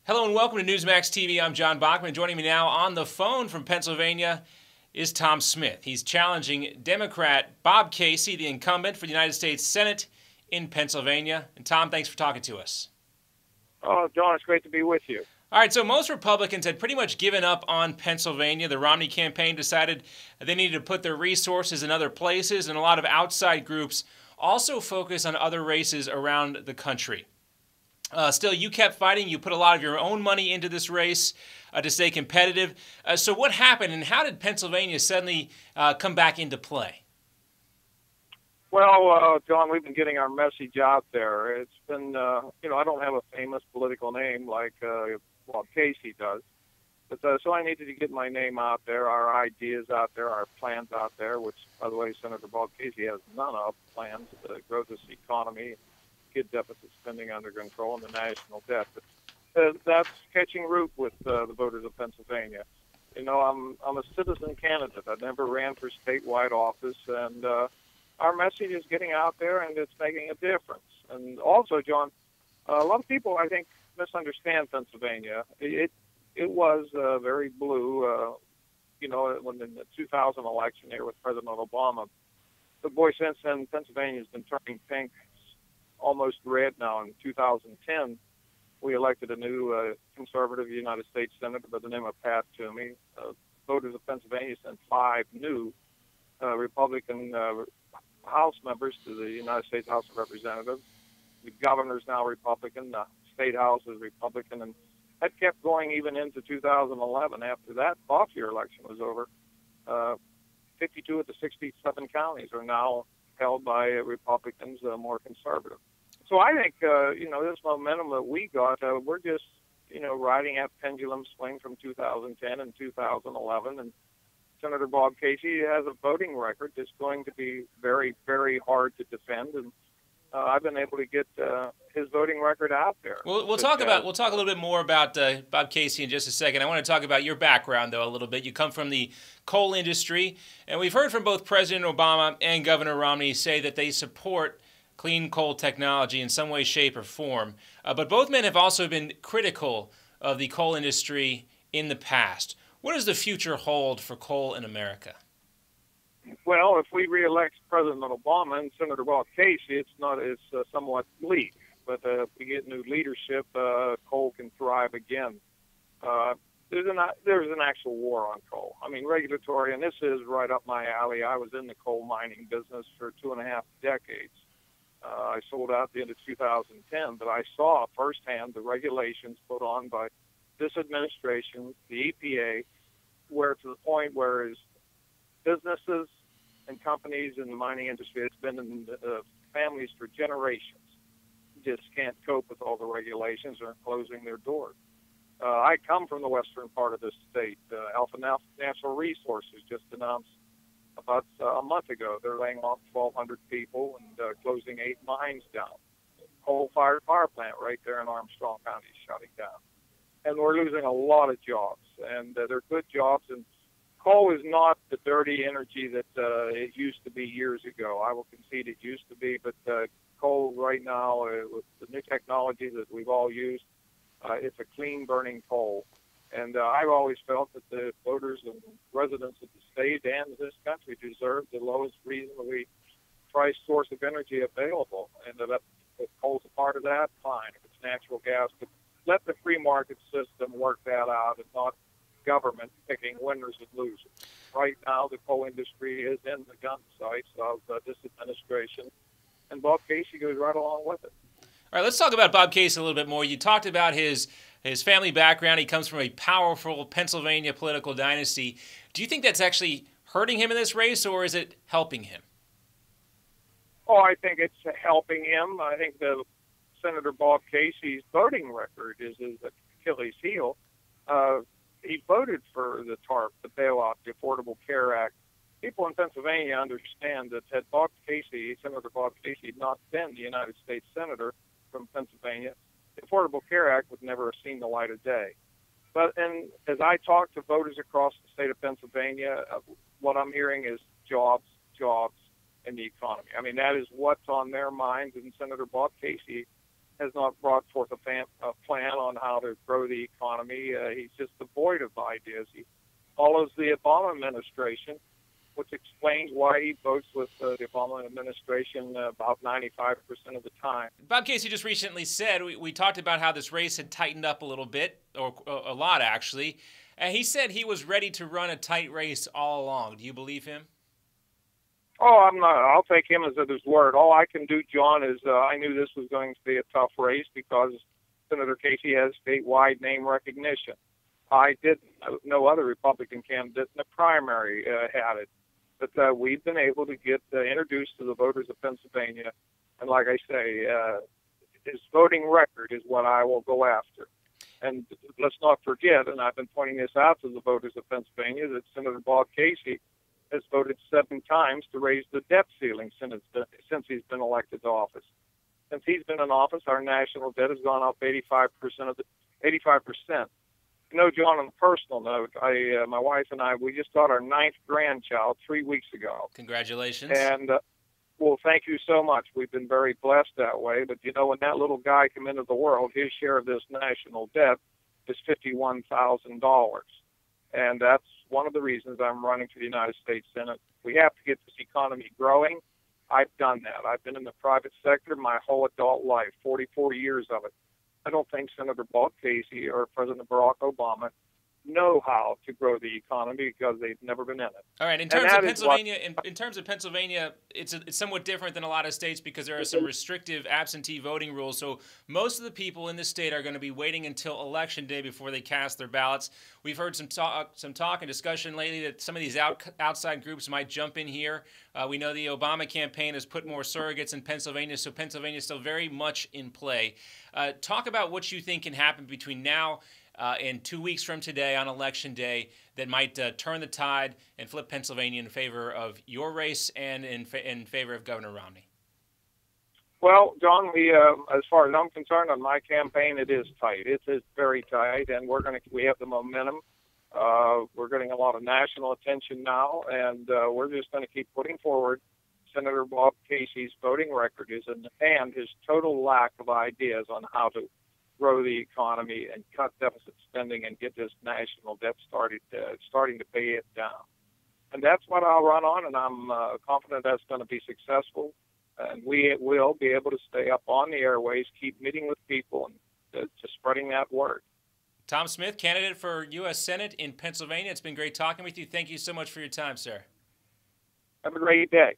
Hello and welcome to Newsmax TV. I'm John Bachman. Joining me now on the phone from Pennsylvania is Tom Smith. He's challenging Democrat Bob Casey, the incumbent for the United States Senate in Pennsylvania. And Tom, thanks for talking to us. Oh, John, it's great to be with you. All right, so most Republicans had pretty much given up on Pennsylvania. The Romney campaign decided they needed to put their resources in other places, and a lot of outside groups also focus on other races around the country. Still, you kept fighting. You put a lot of your own money into this race to stay competitive. So what happened, and how did Pennsylvania suddenly come back into play? Well, John, we've been getting our message out there. It's been, I don't have a famous political name like Bob Casey does. But so I needed to get my name out there, our ideas out there, our plans out there, which, by the way, Senator Bob Casey has none of, plans to grow this economy, get deficit spending under control, and the national debt. But that's catching root with the voters of Pennsylvania. You know, I'm a citizen candidate. I never ran for statewide office, and our message is getting out there, and it's making a difference. And also, John, a lot of people, I think, misunderstand Pennsylvania. It was very blue, when in the 2000 election here with President Obama. But boy, since then, Pennsylvania's been turning pink, almost red now. In 2010, we elected a new conservative United States Senator by the name of Pat Toomey. Voters of Pennsylvania sent 5 new Republican House members to the United States House of Representatives. The governor's now Republican, the state house is Republican, and that kept going even into 2011. After that off-year election was over, 52 of the 67 counties are now held by Republicans, more conservative. So I think, this momentum that we got, we're just, riding that pendulum swing from 2010 and 2011. And Senator Bob Casey has a voting record that's going to be very, very hard to defend. And I've been able to get his voting record out there. We'll talk a little bit more about Bob Casey in just a second. I want to talk about your background, though, a little bit. You come from the coal industry, and we've heard from both President Obama and Governor Romney say that they support clean coal technology in some way, shape, or form. But both men have also been critical of the coal industry in the past. What does the future hold for coal in America? Well, if we reelect President Obama and Senator Bob Casey, it's somewhat bleak. But if we get new leadership, coal can thrive again. There's an actual war on coal. I mean, regulatory, and this is right up my alley. I was in the coal mining business for 2.5 decades. I sold out at the end of 2010, but I saw firsthand the regulations put on by this administration, the EPA, where to the point where businesses and companies in the mining industry, it's been in families for generations, just can't cope with all the regulations or closing their doors. I come from the western part of the state. Alpha Natural Resources just announced about a month ago they're laying off 1,200 people and closing 8 mines down. Coal-fired power plant right there in Armstrong County is shutting down. And we're losing a lot of jobs, and they're good jobs. And coal is not the dirty energy that it used to be years ago. I will concede it used to be, but coal right now, with the new technology that we've all used, it's a clean burning coal. And I've always felt that the voters and residents of the state and this country deserve the lowest reasonably priced source of energy available. And if coal's a part of that, fine. If it's natural gas, but let the free market system work that out and not government picking winners and losers. Right now, the coal industry is in the gun sights of this administration, and Bob Casey goes right along with it. All right, let's talk about Bob Casey a little bit more. You talked about his family background. He comes from a powerful Pennsylvania political dynasty. Do you think that's actually hurting him in this race, or is it helping him? Oh, I think it's helping him. I think the Senator Bob Casey's voting record is his Achilles heel. He voted for the TARP, the bailout, the Affordable Care Act. People in Pennsylvania understand that had Senator Bob Casey not been the United States Senator from Pennsylvania, the Affordable Care Act would never have seen the light of day. And as I talk to voters across the state of Pennsylvania, what I'm hearing is jobs, jobs, and the economy. I mean, that is what's on their minds, and Senator Bob Casey has not brought forth a plan on how to grow the economy. He's just devoid of ideas. He follows the Obama administration, which explains why he votes with the Obama administration about 95% of the time. Bob Casey just recently said, we talked about how this race had tightened up a little bit, or a lot actually, and he said he was ready to run a tight race all along. Do you believe him? Oh, I'm not. I'll take him as at his word. All I can do, John, is I knew this was going to be a tough race because Senator Casey has statewide name recognition. I didn't. No other Republican candidate in the primary had it. But we've been able to get introduced to the voters of Pennsylvania. And like I say, his voting record is what I will go after. And let's not forget, and I've been pointing this out to the voters of Pennsylvania, that Senator Bob Casey has voted 7 times to raise the debt ceiling since he's been elected to office. Since he's been in office, our national debt has gone up 85%. You know, John, on a personal note, my wife and I, we just got our 9th grandchild 3 weeks ago. Congratulations. And, well, thank you so much. We've been very blessed that way. But, you know, when that little guy came into the world, his share of this national debt is $51,000. And that's one of the reasons I'm running for the United States Senate. We have to get this economy growing. I've done that. I've been in the private sector my whole adult life, 44 years of it. I don't think Senator Bob Casey or President Barack Obama know how to grow the economy because they've never been in it. All right. In terms of Pennsylvania, in terms of Pennsylvania, it's somewhat different than a lot of states because there are some restrictive absentee voting rules. So most of the people in this state are going to be waiting until Election Day before they cast their ballots. We've heard some talk and discussion lately that some of these outside groups might jump in here. We know the Obama campaign has put more surrogates in Pennsylvania, so Pennsylvania is still very much in play. Talk about what you think can happen between now and 2 weeks from today on Election Day that might turn the tide and flip Pennsylvania in favor of your race and in favor of Governor Romney. Well, John, as far as I'm concerned, on my campaign, it is tight. It is very tight, and we have the momentum. We're getting a lot of national attention now, and we're just going to keep putting forward Senator Bob Casey's voting record and his total lack of ideas on how to grow the economy and cut deficit spending and get this national debt starting to pay it down. And that's what I'll run on, and I'm confident that's going to be successful. And we will be able to stay up on the airways, keep meeting with people, and just spreading that word. Tom Smith, candidate for U.S. Senate in Pennsylvania. It's been great talking with you. Thank you so much for your time, sir. Have a great day.